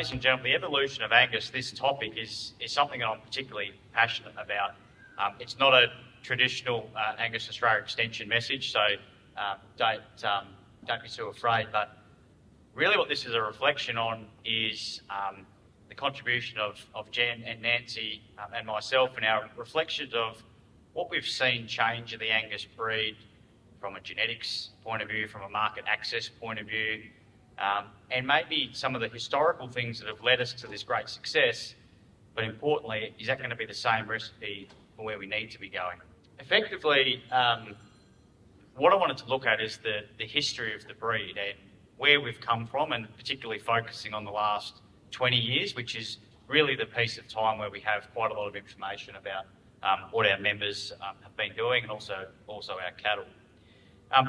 ladies and gentlemen, the evolution of Angus, this topic is something that I'm particularly passionate about. It's not a traditional Angus Australia extension message, so don't be too afraid. But really, what this is a reflection on is the contribution of Jen and Nancy and myself, and our reflections of what we've seen change in the Angus breed from a genetics point of view, from a market access point of view, and maybe some of the historical things that have led us to this great success. But importantly, is that going to be the same recipe for where we need to be going? Effectively, what I wanted to look at is the history of the breed and where we've come from, and particularly focusing on the last 20 years, which is really the piece of time where we have quite a lot of information about what our members have been doing, and also our cattle.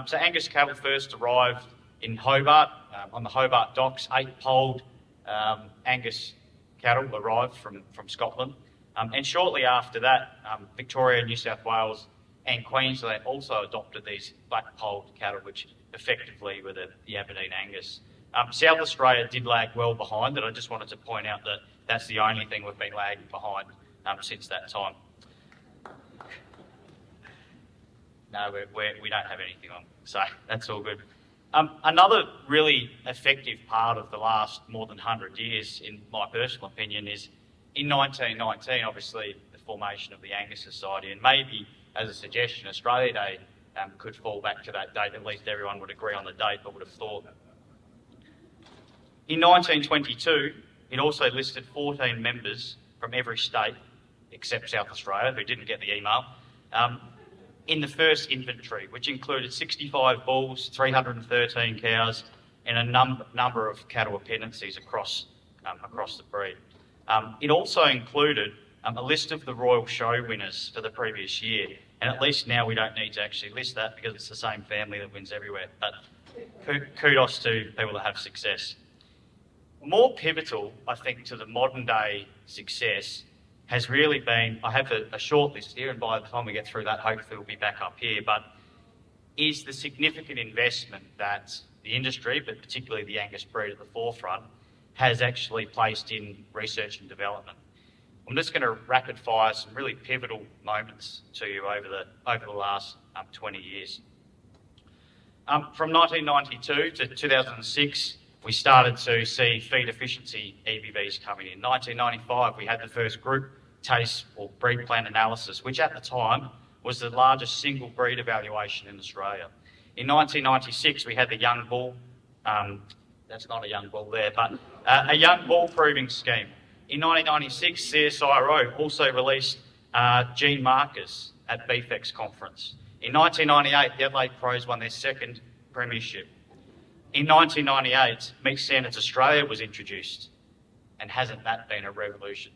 So Angus cattle first arrived in Hobart, on the Hobart docks. 8-polled Angus cattle arrived from Scotland. And shortly after that, Victoria, New South Wales and Queensland also adopted these black-polled cattle, which effectively were the Aberdeen Angus. South Australia did lag well behind, and I just wanted to point out that that's the only thing we've been lagging behind since that time. No, we don't have anything on, so that's all good. Another really effective part of the last more than 100 years, in my personal opinion, is in 1919, obviously, the formation of the Angus Society, and maybe, as a suggestion, Australia Day could fall back to that date. At least everyone would agree on the date, I would have thought. In 1922, it also listed 14 members from every state, except South Australia, who didn't get the email, in the first inventory, which included 65 bulls, 313 cows, and a number of cattle appendices across the breed. It also included a list of the Royal Show winners for the previous year, and at least now we don't need to actually list that because it's the same family that wins everywhere. But kudos to people that have success. More pivotal, I think, to the modern day success has really been, I have a short list here, and by the time we get through that, hopefully we'll be back up here, but is the significant investment that the industry, but particularly the Angus breed at the forefront, has actually placed in research and development. I'm just going to rapid fire some really pivotal moments to you over the last 20 years. From 1992 to 2006, we started to see feed efficiency EBVs coming in. 1995, we had the first group taste or breed plan analysis, which at the time was the largest single breed evaluation in Australia. In 1996, we had the young bull, that's not a young bull there, but a young bull proving scheme. In 1996, CSIRO also released gene markers at BFEX conference. In 1998, the Adelaide Pros won their second premiership. In 1998, Meat Standards Australia was introduced, and hasn't that been a revolution?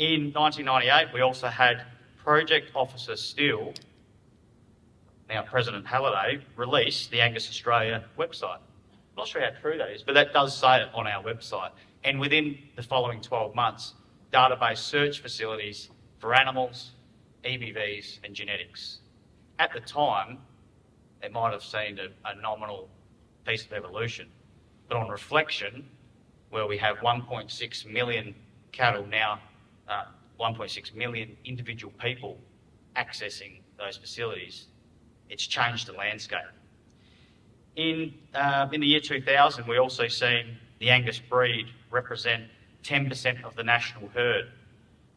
In 1998, we also had Project Officer Steele, now President Halliday, release the Angus Australia website. I'm not sure how true that is, but that does say it on our website. And within the following 12 months, database search facilities for animals, EBVs and genetics. At the time, it might have seemed a nominal piece of evolution, but on reflection, where we have 1.6 million cattle now, 1.6 million individual people accessing those facilities, it's changed the landscape. In the year 2000, we also seen the Angus breed represent 10% of the national herd,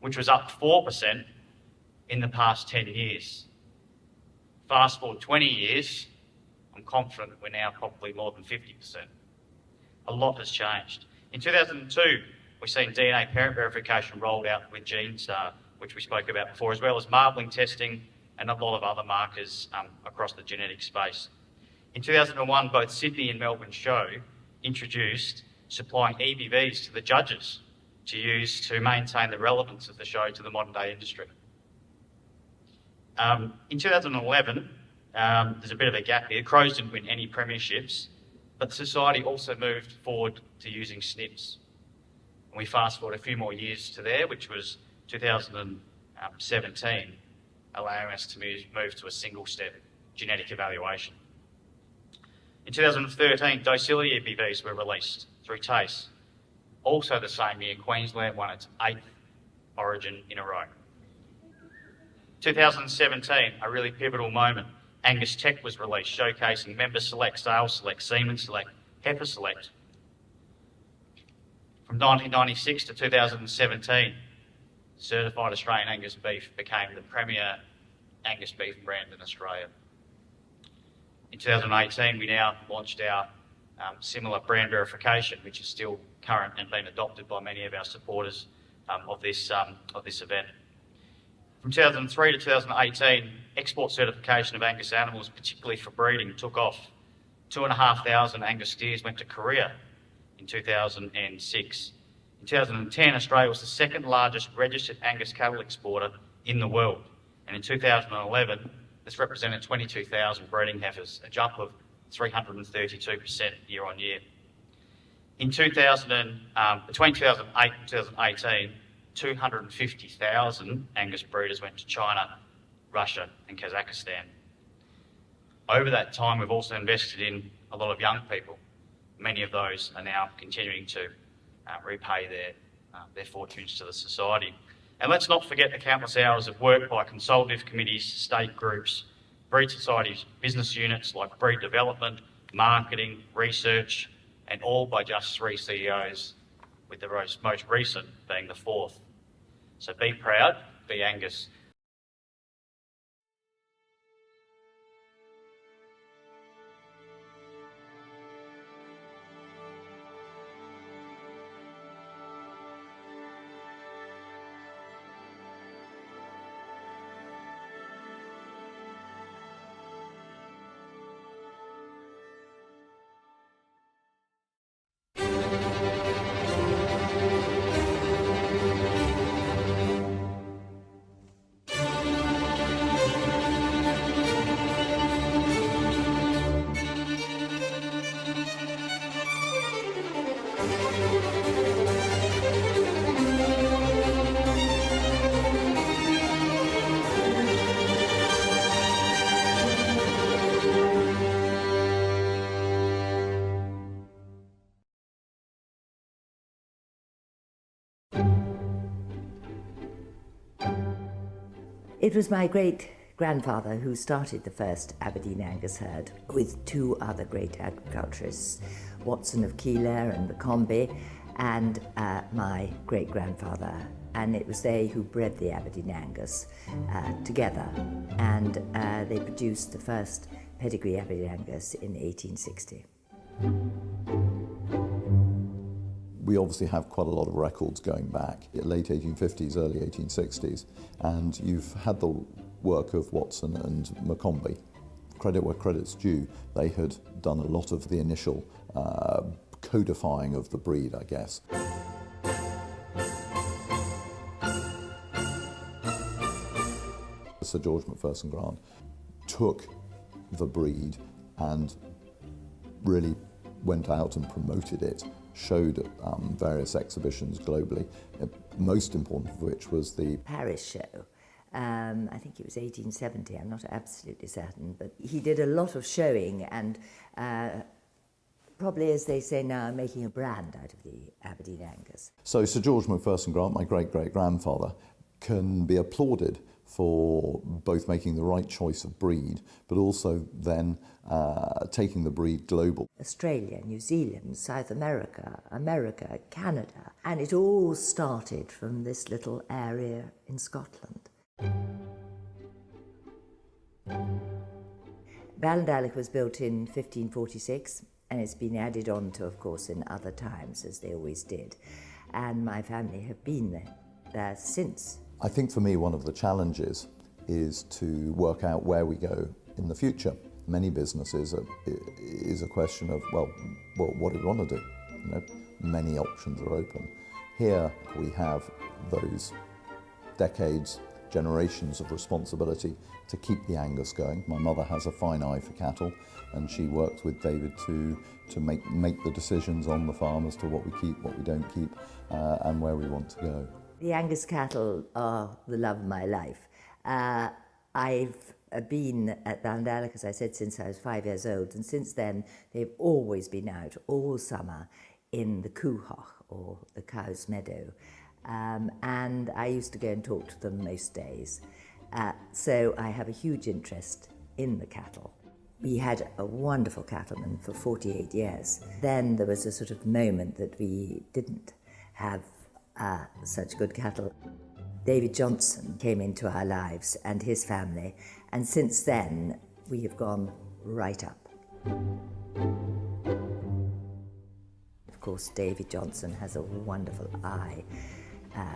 which was up 4% in the past 10 years. Fast forward 20 years, I'm confident we're now probably more than 50%. A lot has changed. In 2002, we've seen DNA parent verification rolled out with GeneStar, which we spoke about before, as well as marbling testing and a lot of other markers across the genetic space. In 2001, both Sydney and Melbourne Show introduced supplying EBVs to the judges to use to maintain the relevance of the show to the modern day industry. In 2011, there's a bit of a gap here. Crows didn't win any premierships, but the society also moved forward to using SNPs. And we fast forward a few more years to there, which was 2017, allowing us to move to a single-step genetic evaluation. In 2013, docility EBVs were released through TASE. Also the same year, Queensland won its 8th Origin in a row. 2017, a really pivotal moment. Angus Tech was released, showcasing Member Select, Sales Select, Semen Select, Heifer Select. From 1996 to 2017, certified Australian Angus beef became the premier Angus beef brand in Australia. In 2018, we now launched our similar brand verification, which is still current and being adopted by many of our supporters of this event. From 2003 to 2018, export certification of Angus animals, particularly for breeding, took off. 2,500 Angus steers went to Korea in 2006. In 2010, Australia was the second largest registered Angus cattle exporter in the world. And in 2011, this represented 22,000 breeding heifers, a jump of 332% year on year. In between 2008 and 2018, 250,000 Angus breeders went to China, Russia and Kazakhstan. Over that time, we've also invested in a lot of young people. Many of those are now continuing to repay their fortunes to the society. And let's not forget the countless hours of work by consultative committees, state groups, breed societies, business units like breed development, marketing, research, and all by just 3 CEOs, with the most recent being the 4th. So be proud, be Angus. It was my great-grandfather who started the first Aberdeen Angus herd with 2 other great agriculturists, Watson of Keilor and McCombie, and my great-grandfather. And it was they who bred the Aberdeen Angus together, and they produced the first pedigree Aberdeen Angus in 1860. We obviously have quite a lot of records going back, late 1850s, early 1860s, and you've had the work of Watson and McCombie. Credit where credit's due, they had done a lot of the initial codifying of the breed, I guess. Sir George Macpherson Grant took the breed and really went out and promoted it, showed at various exhibitions globally, most important of which was the Paris show. I think it was 1870, I'm not absolutely certain, but he did a lot of showing and probably, as they say now, making a brand out of the Aberdeen Angus. So Sir George Macpherson Grant, my great-great-grandfather, can be applauded for both making the right choice of breed, but also then taking the breed global. Australia, New Zealand, South America, America, Canada, and it all started from this little area in Scotland. Ballinalloch was built in 1546, and it's been added on to, of course, in other times, as they always did. And my family have been there since. I think for me one of the challenges is to work out where we go in the future. Many businesses is a question of, well, what do we want to do? You know, many options are open. Here we have those decades, generations of responsibility to keep the Angus going. My mother has a fine eye for cattle, and she works with David to make the decisions on the farm as to what we keep, what we don't keep, and where we want to go. The Angus cattle are the love of my life. I've been at Ballinalloch, as I said, since I was 5 years old, and since then they've always been out all summer in the Kuhhoch, or the cow's meadow, and I used to go and talk to them most days. So I have a huge interest in the cattle. We had a wonderful cattleman for 48 years. Then there was a sort of moment that we didn't have such good cattle. David Johnson came into our lives and his family, and since then we have gone right up. Of course, David Johnson has a wonderful eye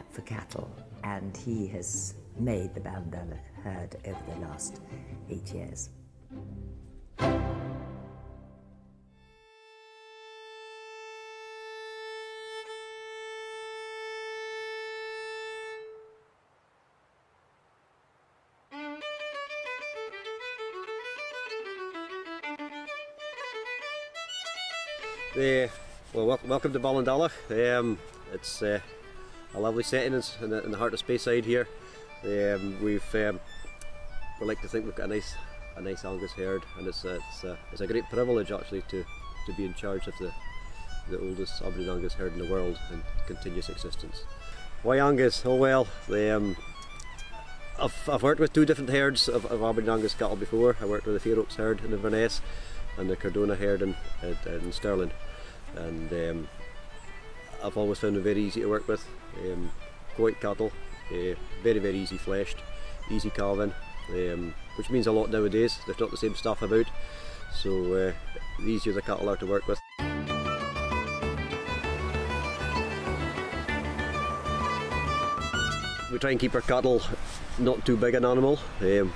for cattle, and he has made the Ballandella herd over the last 8 years. Well, welcome to Ballandella. It's a lovely setting in the heart of Speyside here. We like to think we've got a nice Angus herd, and it's a great privilege actually to be in charge of the oldest Aberdeen Angus herd in the world in continuous existence. Why Angus? Oh well, I've worked with two different herds of Aberdeen Angus cattle before. I worked with the Phillips herd in Inverness and the Cardona herd in Stirling, and I've always found them very easy to work with. White cattle, very easy fleshed, easy calving, which means a lot nowadays. There's not the same stuff about, so the easier the cattle are to work with. We try and keep our cattle not too big an animal. We're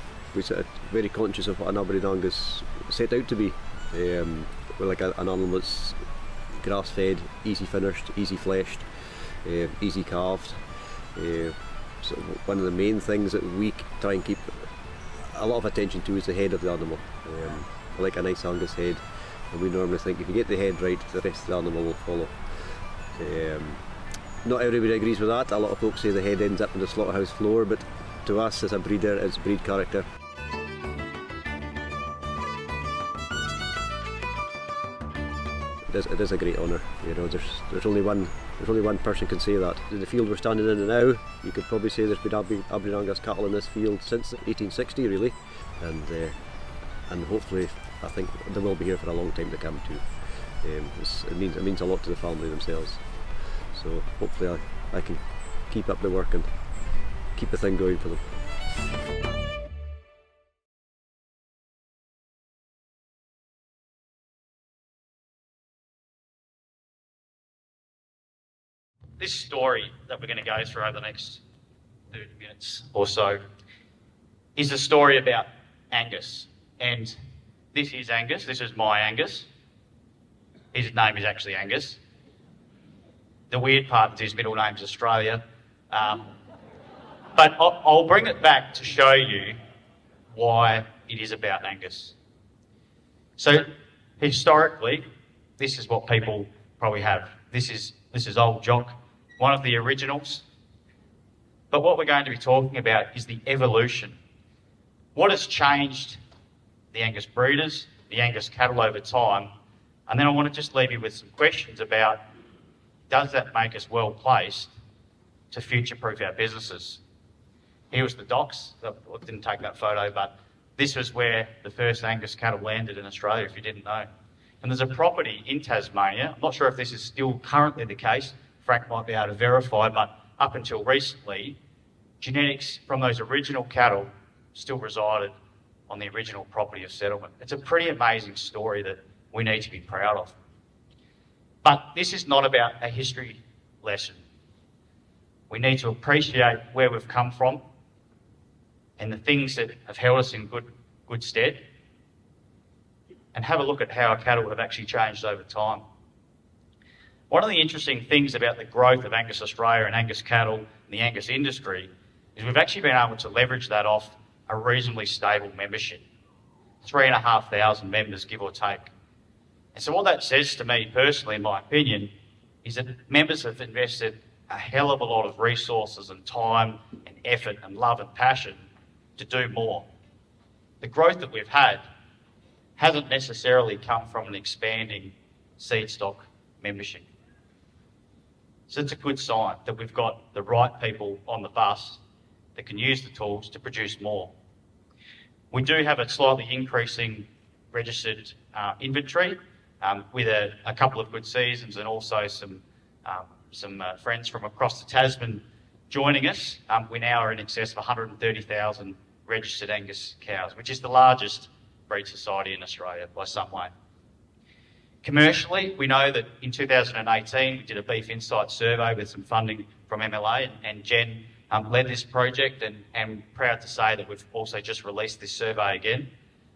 very conscious of what an Aberdeen Angus set out to be. We're like an animal that's grass fed, easy finished, easy fleshed, easy calved. So one of the main things that we try and keep a lot of attention to is the head of the animal. I like a nice Angus head, and we normally think if you get the head right, the rest of the animal will follow. Not everybody agrees with that. A lot of folks say the head ends up on the slaughterhouse floor, but to us as a breeder, it's breed character. It is a great honour. You know, there's only one person can say that. In the field we're standing in now, you could probably say there's been Aberdeen Angus cattle in this field since 1860, really, and hopefully I think they will be here for a long time to come too. It means a lot to the family themselves. So hopefully I can keep up the work and keep the thing going for them. This story that we're going to go through over the next 30 minutes or so is a story about Angus. And this is Angus. This is my Angus. His name is actually Angus. The weird part is his middle name's Australia. But I'll bring it back to show you why it is about Angus. So historically, this is what people probably have. This is Old Jock, one of the originals. But what we're going to be talking about is the evolution. What has changed the Angus breeders, the Angus cattle over time? And then I want to just leave you with some questions about, does that make us well placed to future-proof our businesses? Here was the docks. I didn't take that photo, but this was where the first Angus cattle landed in Australia, if you didn't know. And there's a property in Tasmania, I'm not sure if this is still currently the case, Frank might be able to verify, but up until recently, genetics from those original cattle still resided on the original property of settlement. It's a pretty amazing story that we need to be proud of. But this is not about a history lesson. We need to appreciate where we've come from and the things that have held us in good stead, and have a look at how our cattle have actually changed over time. One of the interesting things about the growth of Angus Australia and Angus cattle and the Angus industry is we've actually been able to leverage that off a reasonably stable membership. 3,500 members, give or take. And so what that says to me personally, in my opinion, is that members have invested a hell of a lot of resources and time and effort and love and passion to do more. The growth that we've had hasn't necessarily come from an expanding seed stock membership. So it's a good sign that we've got the right people on the bus that can use the tools to produce more. We do have a slightly increasing registered inventory with a couple of good seasons and also some friends from across the Tasman joining us. We now are in excess of 130,000 registered Angus cows, which is the largest breed society in Australia by some way. Commercially, we know that in 2018 we did a beef insight survey with some funding from MLA, and Jen led this project, and proud to say that we've also just released this survey again.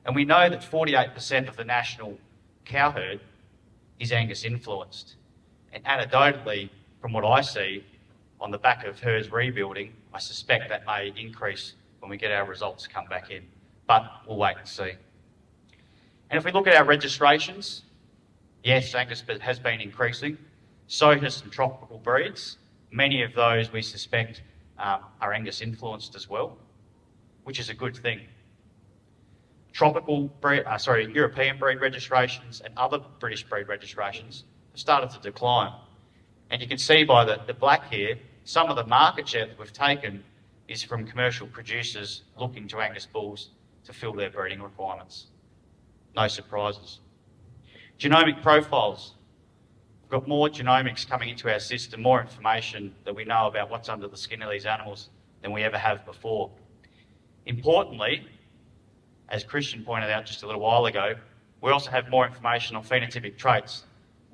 And we know that 48% of the national cow herd is Angus influenced. And anecdotally, from what I see, on the back of herds rebuilding, I suspect that may increase when we get our results come back in. But we'll wait and see. And if we look at our registrations, yes, Angus has been increasing. So has some tropical breeds. Many of those we suspect are Angus influenced as well, which is a good thing. European breed registrations and other British breed registrations have started to decline. And you can see by the black here, some of the market share that we've taken is from commercial producers looking to Angus bulls to fill their breeding requirements. No surprises. Genomic profiles. We've got more genomics coming into our system, more information that we know about what's under the skin of these animals than we ever have before. Importantly, as Christian pointed out just a little while ago, we also have more information on phenotypic traits.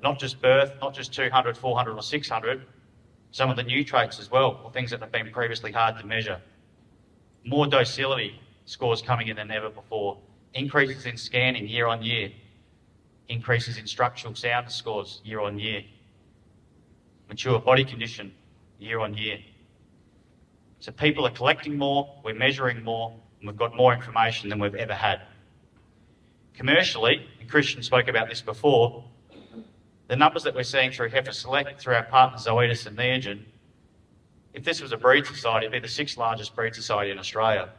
Not just birth, not just 200, 400 or 600, some of the new traits as well, or things that have been previously hard to measure. More docility scores coming in than ever before. Increases in scanning year on year. Increases in structural soundness scores year on year. Mature body condition year on year. So people are collecting more, we're measuring more, and we've got more information than we've ever had. Commercially, and Christian spoke about this before, the numbers that we're seeing through Heifer Select, through our partners Zoetis and Neogen, if this was a breed society, it'd be the 6th largest breed society in Australia.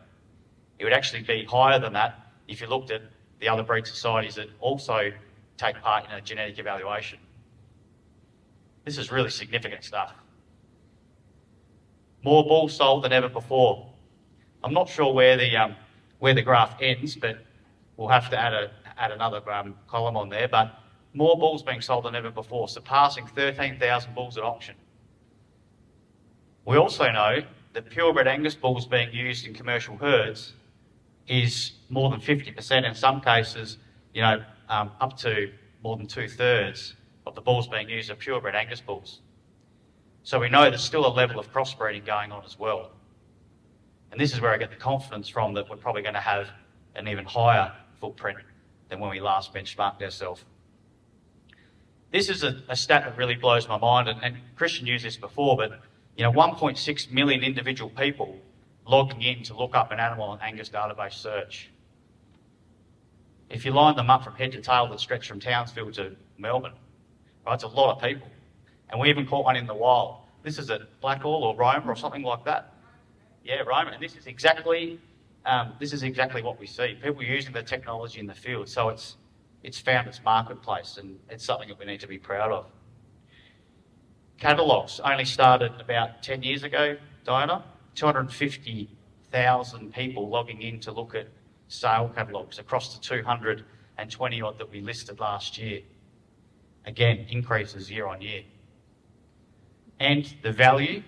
It would actually be higher than that if you looked at the other breed societies that also take part in a genetic evaluation. This is really significant stuff. More bulls sold than ever before. I'm not sure where the graph ends, but we'll have to add another column on there. But more bulls being sold than ever before, surpassing 13,000 bulls at auction. We also know that purebred Angus bulls being used in commercial herds is more than 50%, in some cases, up to more than 2/3 of the bulls being used are purebred Angus bulls. So we know there's still a level of crossbreeding going on as well. And this is where I get the confidence from that we're probably going to have an even higher footprint than when we last benchmarked ourselves. This is a stat that really blows my mind, and Christian used this before, but 1.6 million individual people logging in to look up an animal on Angus database search. If you line them up from head to tail that stretch from Townsville to Melbourne, right, it's a lot of people. And we even caught one in the wild. This is at Blackall or Roma or something like that. Yeah, Roma. And this is exactly what we see. People using the technology in the field. So it's found its marketplace, and it's something that we need to be proud of. Catalogues only started about 10 years ago, Diana. 250,000 people logging in to look at sale catalogues across the 220 odd that we listed last year. Again, increases year on year. And the value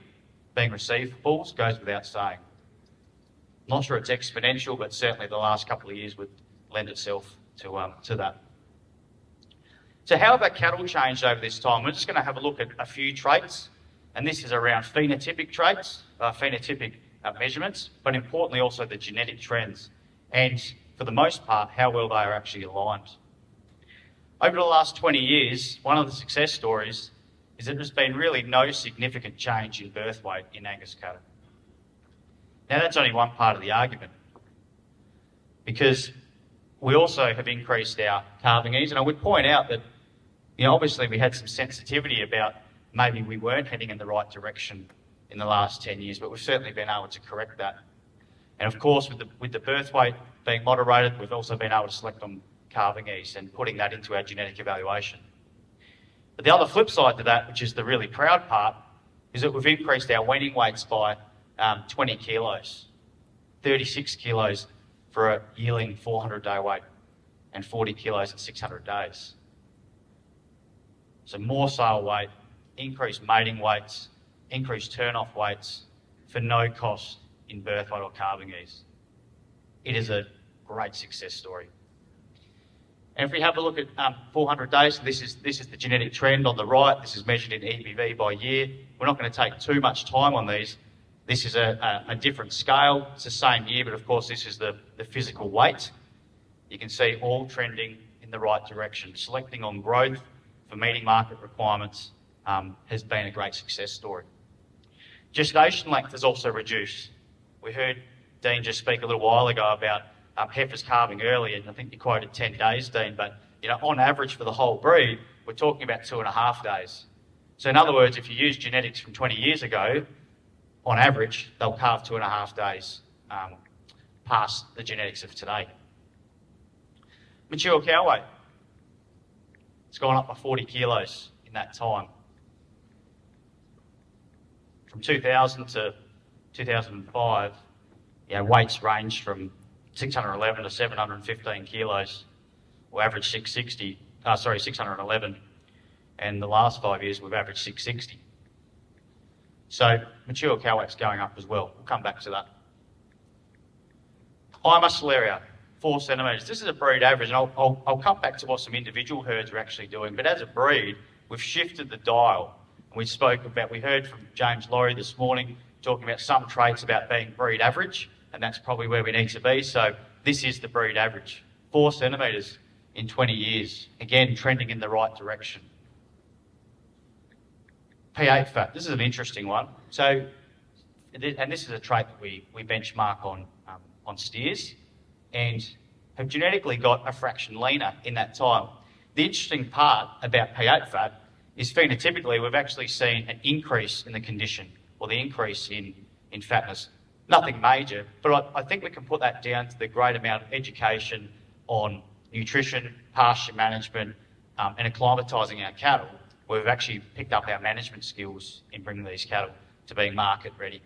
being received for bulls goes without saying. Not sure it's exponential, but certainly the last couple of years would lend itself to that. So how have our cattle changed over this time? We're just going to have a look at a few traits, and this is around phenotypic traits, phenotypic measurements, but importantly also the genetic trends, and for the most part, how well they are actually aligned. Over the last 20 years, one of the success stories is that there's been really no significant change in birth weight in Angus cattle. Now that's only one part of the argument, because we also have increased our calving ease, and I would point out that obviously we had some sensitivity about maybe we weren't heading in the right direction in the last 10 years, but we've certainly been able to correct that. And of course, with the birth weight being moderated, we've also been able to select on calving ease and putting that into our genetic evaluation. But the other flip side to that, which is the really proud part, is that we've increased our weaning weights by 20 kilos, 36 kilos for a yearling 400-day weight, and 40 kilos at 600 days. So more sale weight, increased mating weights, increased turn-off weights for no cost in birth weight or calving ease. It is a great success story. And if we have a look at 400 days, so this is the genetic trend on the right. This is measured in EBV by year. We're not going to take too much time on these. This is a different scale. It's the same year, but of course this is the physical weight. You can see all trending in the right direction. Selecting on growth for meeting market requirements has been a great success story. Gestation length has also reduced. We heard Dean just speak a little while ago about heifers calving early, and I think you quoted 10 days, Dean, but on average for the whole breed, we're talking about 2.5 days. So in other words, if you use genetics from 20 years ago, on average, they'll calve 2.5 days past the genetics of today. Mature cow weight. It's gone up by 40 kilos in that time. From 2000 to 2005, weights ranged from 611 to 715 kilos, or average 611. And the last 5 years, we've averaged 660. So mature cow weight's going up as well. We'll come back to that. High muscle area, 4 centimetres. This is a breed average, and I'll come back to what some individual herds are actually doing, but as a breed, we've shifted the dial. We heard from James Laurie this morning talking about some traits about being breed average, and that's probably where we need to be. So this is the breed average, 4 centimetres in 20 years. Again, trending in the right direction. P8 fat, this is an interesting one. So, and this is a trait that we benchmark on steers, and have genetically got a fraction leaner in that time. The interesting part about P8 fat is phenotypically we've actually seen an increase in the condition, or the increase in fatness. Nothing major, but I think we can put that down to the great amount of education on nutrition, pasture management, and acclimatising our cattle, where we've actually picked up our management skills in bringing these cattle to being market ready.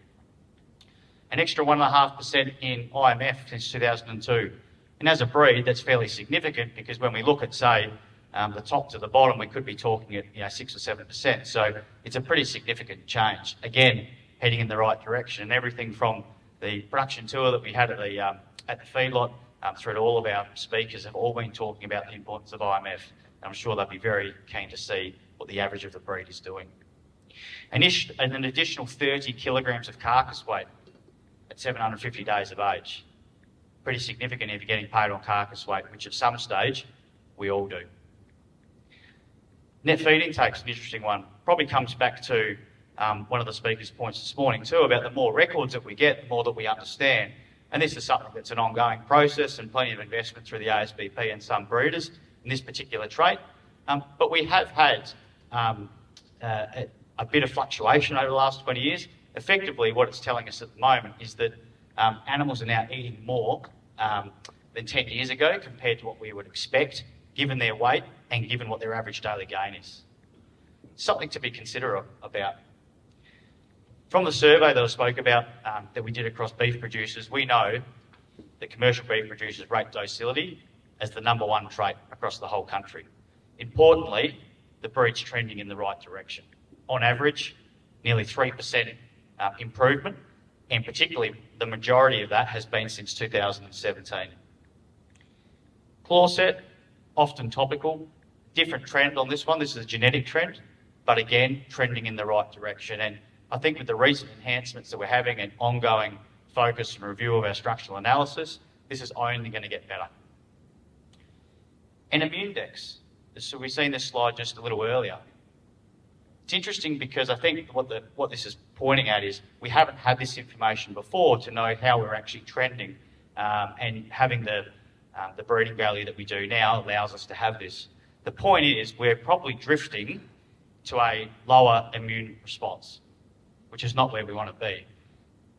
An extra 1.5% in IMF since 2002. And as a breed, that's fairly significant, because when we look at, say, the top to the bottom, we could be talking at 6 or 7%. So it's a pretty significant change. Again, heading in the right direction. And everything from the production tour that we had at the feedlot through to all of our speakers have all been talking about the importance of IMF. And I'm sure they'll be very keen to see what the average of the breed is doing. And an additional 30 kilograms of carcass weight at 750 days of age. Pretty significant if you're getting paid on carcass weight, which at some stage we all do. Net feed intake's an interesting one. Probably comes back to one of the speakers' points this morning too, about the more records that we get, the more that we understand. And this is something that's an ongoing process and plenty of investment through the ASBP and some breeders in this particular trait. But we have had a bit of fluctuation over the last 20 years. Effectively, what it's telling us at the moment is that animals are now eating more than 10 years ago compared to what we would expect, given their weight and given what their average daily gain is. Something to be considerate about. From the survey that I spoke about that we did across beef producers, we know that commercial beef producers rate docility as the #1 trait across the whole country. Importantly, the breed's trending in the right direction. On average, nearly 3% improvement, and particularly the majority of that has been since 2017. Claw set, often topical. Different trend on this one. This is a genetic trend, but again, trending in the right direction. And I think with the recent enhancements that we're having and ongoing focus and review of our structural analysis, this is only going to get better. And immune dex. So we've seen this slide just a little earlier. It's interesting because I think what this is pointing at is we haven't had this information before to know how we're actually trending, and having the breeding value that we do now allows us to have this. The point is we're probably drifting to a lower immune response, which is not where we want to be.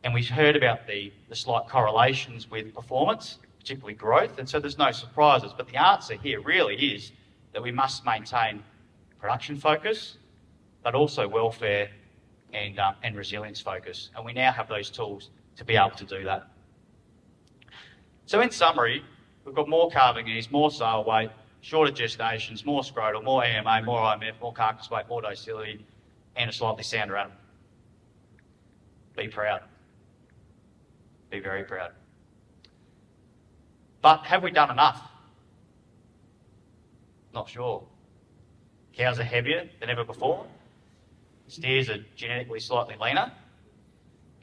And we've heard about the slight correlations with performance, particularly growth, and so there's no surprises. But the answer here really is that we must maintain production focus, but also welfare and resilience focus. And we now have those tools to be able to do that. So in summary, we've got more calving ease, more sale weight, shorter gestations, more scrotal, more EMA, more IMF, more carcass weight, more docility, and a slightly sounder animal. Be proud. Be very proud. But have we done enough? Not sure. Cows are heavier than ever before. Steers are genetically slightly leaner.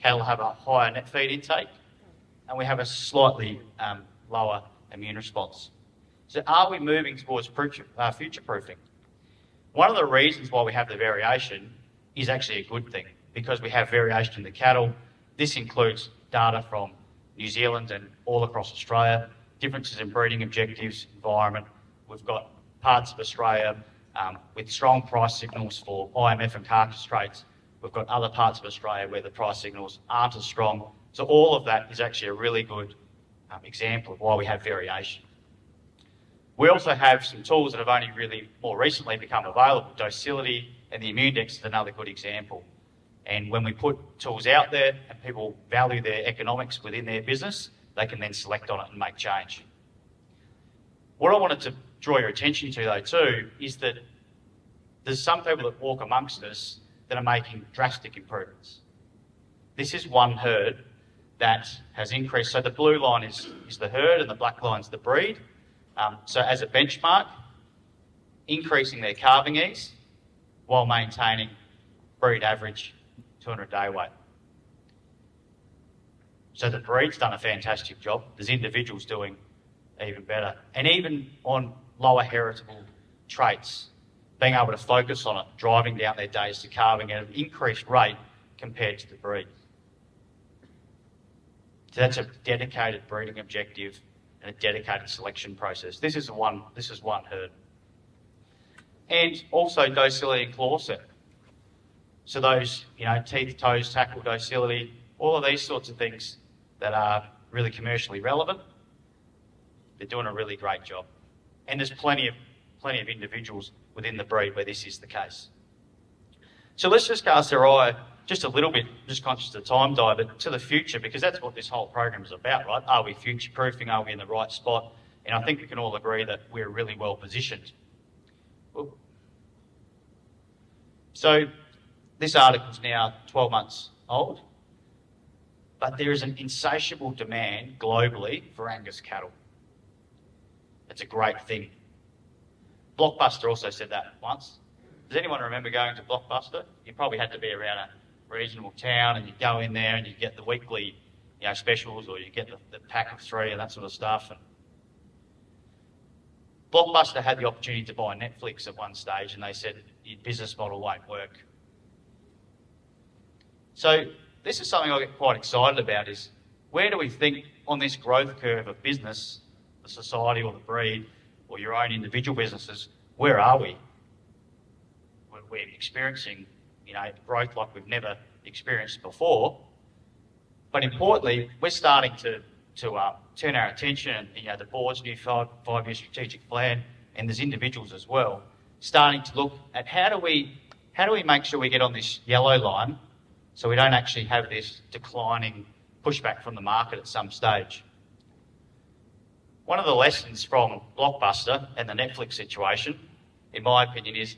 Cattle have a higher net feed intake. And we have a slightly lower immune response. So are we moving towards future-proofing? One of the reasons why we have the variation is actually a good thing, because we have variation in the cattle. This includes data from New Zealand and all across Australia, differences in breeding objectives, environment. We've got parts of Australia with strong price signals for IMF and carcass traits. We've got other parts of Australia where the price signals aren't as strong. So all of that is actually a really good example of why we have variation. We also have some tools that have only really more recently become available. Docility and the immune index is another good example. And when we put tools out there and people value their economics within their business, they can then select on it and make change. What I wanted to draw your attention to, though, too, is that there's some people that walk amongst us that are making drastic improvements. This is one herd that has increased. So the blue line is the herd and the black line is the breed. So as a benchmark, increasing their calving ease while maintaining breed average 200-day weight. So the breed's done a fantastic job. There's individuals doing even better. And even on lower heritable traits, being able to focus on it, driving down their days to calving at an increased rate compared to the breed. So that's a dedicated breeding objective and a dedicated selection process. This is one herd. And also docility and claw set. So those, teeth, toes, tackle, docility, all of these sorts of things that are really commercially relevant, they're doing a really great job. And there's plenty of individuals within the breed where this is the case. So let's just cast our eye just a little bit, just conscious of the time dive, but to the future, because that's what this whole program is about, right? Are we future-proofing? Are we in the right spot? And I think we can all agree that we're really well positioned. So this article is now 12 months old, but there is an insatiable demand globally for Angus cattle. It's a great thing. Blockbuster also said that once. Does anyone remember going to Blockbuster? You probably had to be around a reasonable town and you go in there and you get the weekly specials, or you get the pack of 3 and that sort of stuff. And Blockbuster had the opportunity to buy Netflix at one stage and they said your business model won't work. So this is something I get quite excited about, is where do we think on this growth curve of business, the society or the breed or your own individual businesses, where are we? We're experiencing growth like we've never experienced before. But importantly, we're starting to turn our attention, and the board's new five-year strategic plan, and there's individuals as well, starting to look at how do we make sure we get on this yellow line so we don't actually have this declining pushback from the market at some stage. One of the lessons from Blockbuster and the Netflix situation, in my opinion, is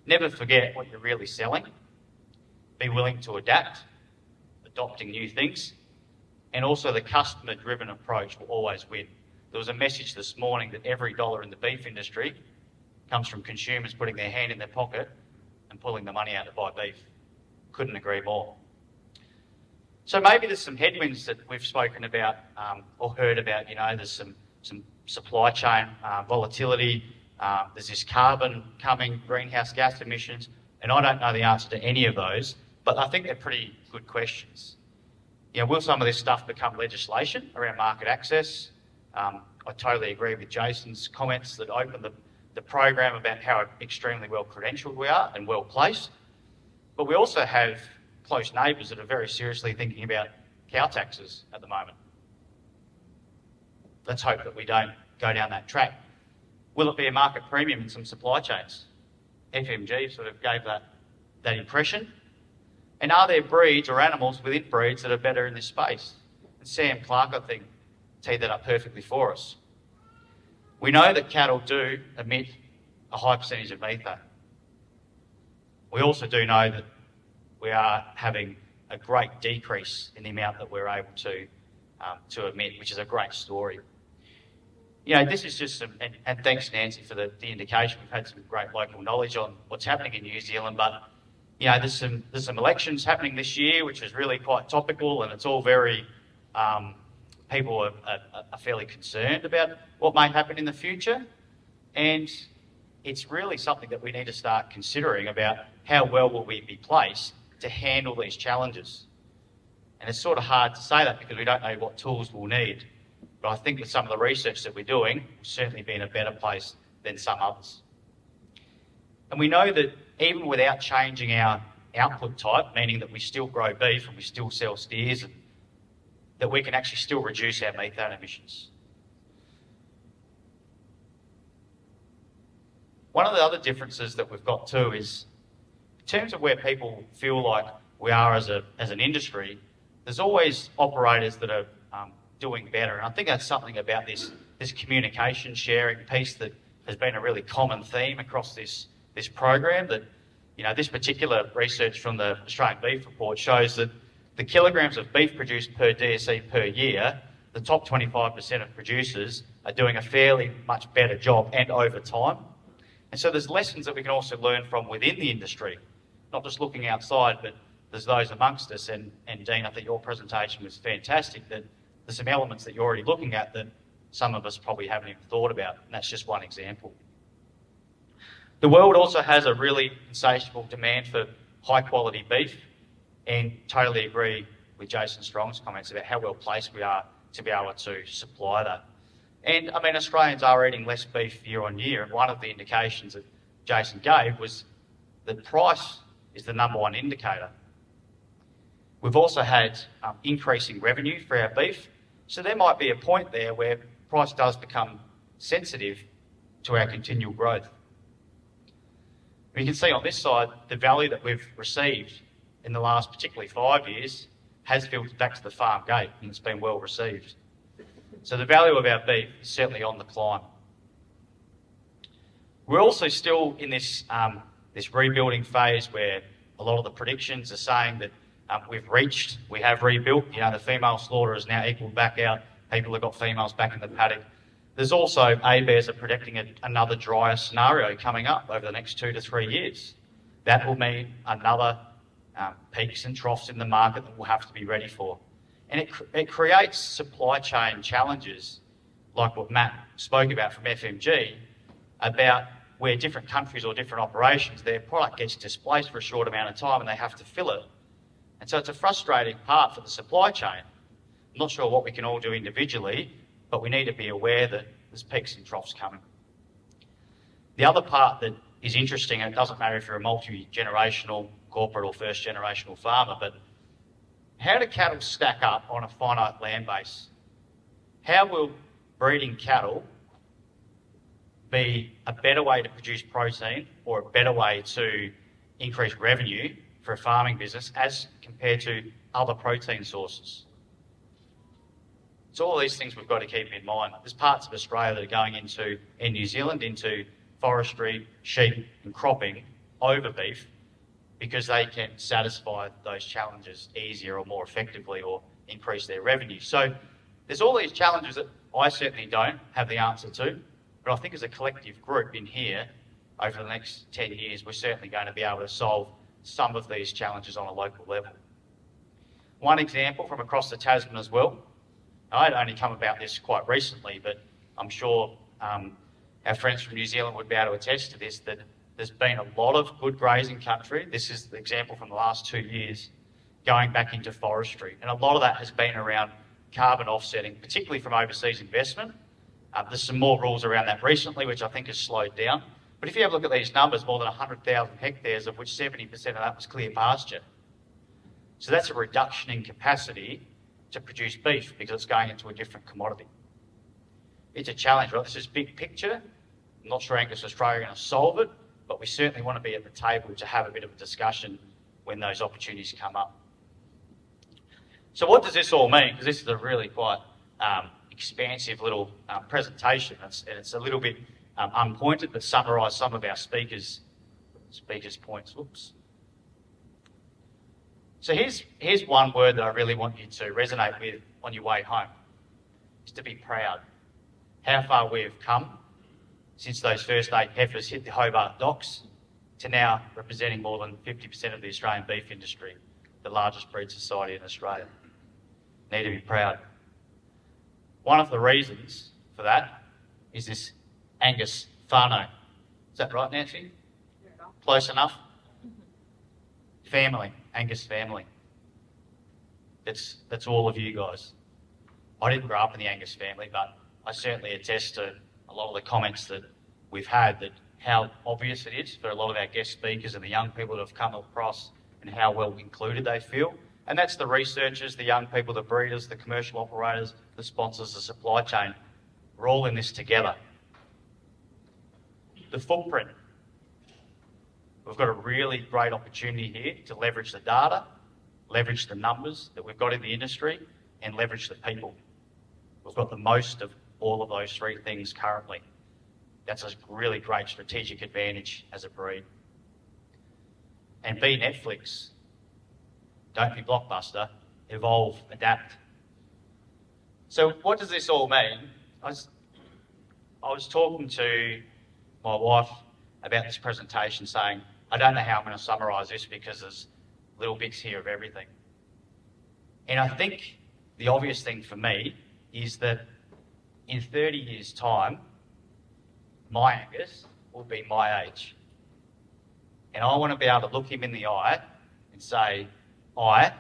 never forget what you're really selling. Be willing to adapt, adopting new things, and also the customer-driven approach will always win. There was a message this morning that every dollar in the beef industry comes from consumers putting their hand in their pocket and pulling the money out to buy beef. Couldn't agree more. So maybe there's some headwinds that we've spoken about or heard about. There's some supply chain volatility. There's this carbon coming, greenhouse gas emissions, and I don't know the answer to any of those, but I think they're pretty good questions. Will some of this stuff become legislation around market access? I totally agree with Jason's comments that opened the program about how extremely well credentialed we are and well placed. But we also have close neighbours that are very seriously thinking about cow taxes at the moment. Let's hope that we don't go down that track. Will it be a market premium in some supply chains? FMG sort of gave that impression. And are there breeds or animals within breeds that are better in this space? And Sam Clark, I think, teed that up perfectly for us. We know that cattle do emit a high percentage of methane. We also do know that we are having a great decrease in the amount that we're able to emit, which is a great story. You know, this is just some, and thanks Nancy for the indication. We've had some great local knowledge on what's happening in New Zealand, but you know, there's some elections happening this year, which is really quite topical, and it's all very, people are fairly concerned about what may happen in the future. And it's really something that we need to start considering about how well will we be placed to handle these challenges. And it's sort of hard to say that because we don't know what tools we'll need. But I think with some of the research that we're doing, we'll certainly be in a better place than some others. And we know that even without changing our output type, meaning that we still grow beef and we still sell steers, and that we can actually still reduce our methane emissions. One of the other differences that we've got too is, in terms of where people feel like we are as an industry, there's always operators that are doing better. And I think that's something about this communication sharing piece that has been a really common theme across this program. That, you know, this particular research from the Australian Beef Report shows that the kilograms of beef produced per DSE per year, the top 25% of producers are doing a fairly much better job and over time. And so there's lessons that we can also learn from within the industry, not just looking outside, but there's those amongst us. And Dean, I think your presentation was fantastic, that there's some elements that you're already looking at that some of us probably haven't even thought about, and that's just one example. The world also has a really insatiable demand for high quality beef, and totally agree with Jason Strong's comments about how well placed we are to be able to supply that. And I mean, Australians are eating less beef year on year, and one of the indications that Jason gave was that price is the number one indicator. We've also had increasing revenue for our beef, so there might be a point there where price does become sensitive to our continual growth. You can see on this side the value that we've received in the last particularly 5 years has filtered back to the farm gate, and it's been well received. So the value of our beef is certainly on the climb. We're also still in this rebuilding phase where a lot of the predictions are saying that we have rebuilt. You know, the female slaughter is now equalled back out. People have got females back in the paddock. There's also ABARES are predicting another drier scenario coming up over the next 2 to 3 years. That will mean another peaks and troughs in the market that we'll have to be ready for. And it creates supply chain challenges like what Matt spoke about from FMG, about where different countries or different operations, their product gets displaced for a short amount of time and they have to fill it. And so it's a frustrating part for the supply chain. I'm not sure what we can all do individually, but we need to be aware that there's peaks and troughs coming. The other part that is interesting, and it doesn't matter if you're a multi-generational corporate or first-generational farmer, but how do cattle stack up on a finite land base? How will breeding cattle be a better way to produce protein or a better way to increase revenue for a farming business as compared to other protein sources? So all these things we've got to keep in mind. There's parts of Australia that are going into, in New Zealand, into forestry, sheep and cropping over beef because they can satisfy those challenges easier or more effectively or increase their revenue. So there's all these challenges that I certainly don't have the answer to, but I think as a collective group in here, over the next 10 years, we're certainly going to be able to solve some of these challenges on a local level. One example from across the Tasman as well, I'd only come about this quite recently, but I'm sure our friends from New Zealand would be able to attest to this, that there's been a lot of good grazing country. This is the example from the last 2 years, going back into forestry. And a lot of that has been around carbon offsetting, particularly from overseas investment. There's some more rules around that recently, which I think has slowed down. But if you have a look at these numbers, more than 100,000 hectares, of which 70% of that was clear pasture. So that's a reduction in capacity to produce beef because it's going into a different commodity. It's a challenge, right? This is big picture. I'm not sure Angus Australia are going to solve it, but we certainly want to be at the table to have a bit of a discussion when those opportunities come up. So what does this all mean? Because this is a really quite expansive little presentation, and it's a little bit unpointed, but summarise some of our speakers' points. Whoops. So here's one word that I really want you to resonate with on your way home, is to be proud. How far we have come since those first 8 heifers hit the Hobart docks to now representing more than 50% of the Australian beef industry, the largest breed society in Australia. Need to be proud. One of the reasons for that is this Angus whānau. Is that right, Nancy? Close enough? Family, Angus family. That's all of you guys. I didn't grow up in the Angus family, but I certainly attest to a lot of the comments that we've had, that how obvious it is for a lot of our guest speakers and the young people that have come across, and how well included they feel. And that's the researchers, the young people, the breeders, the commercial operators, the sponsors, the supply chain. We're all in this together. The footprint. We've got a really great opportunity here to leverage the data, leverage the numbers that we've got in the industry, and leverage the people. We've got the most of all of those 3 things currently. That's a really great strategic advantage as a breed. And be Netflix. Don't be Blockbuster. Evolve, adapt. So what does this all mean? I was talking to my wife about this presentation, saying, I don't know how I'm going to summarise this because there's little bits here of everything. And I think the obvious thing for me is that in 30 years' time, my Angus will be my age. And I want to be able to look him in the eye and say, I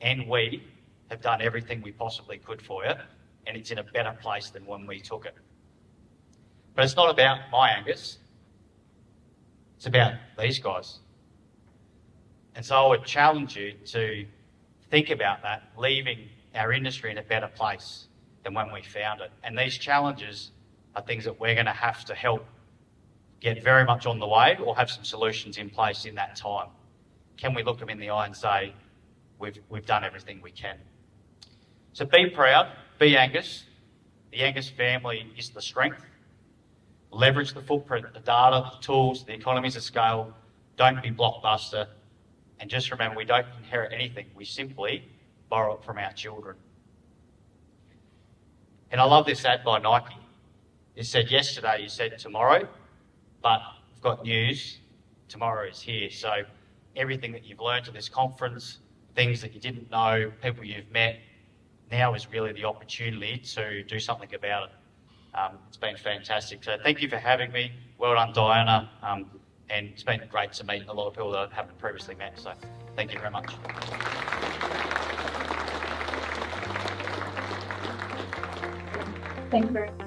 and we have done everything we possibly could for you, and it's in a better place than when we took it. But it's not about my Angus. It's about these guys. And so I would challenge you to think about that, leaving our industry in a better place than when we found it. And these challenges are things that we're going to have to help get very much on the way, or have some solutions in place in that time. Can we look them in the eye and say, we've done everything we can? So be proud, be Angus. The Angus family is the strength. Leverage the footprint, the data, the tools, the economies of scale. Don't be Blockbuster. And just remember, we don't inherit anything. We simply borrow it from our children. And I love this ad by Nike. It said yesterday, you said tomorrow, but we've got news. Tomorrow is here. So everything that you've learned at this conference, things that you didn't know, people you've met, now is really the opportunity to do something about it. It's been fantastic. So thank you for having me. Well done, Diana. And it's been great to meet a lot of people that I haven't previously met. So thank you very much. Thank you very much.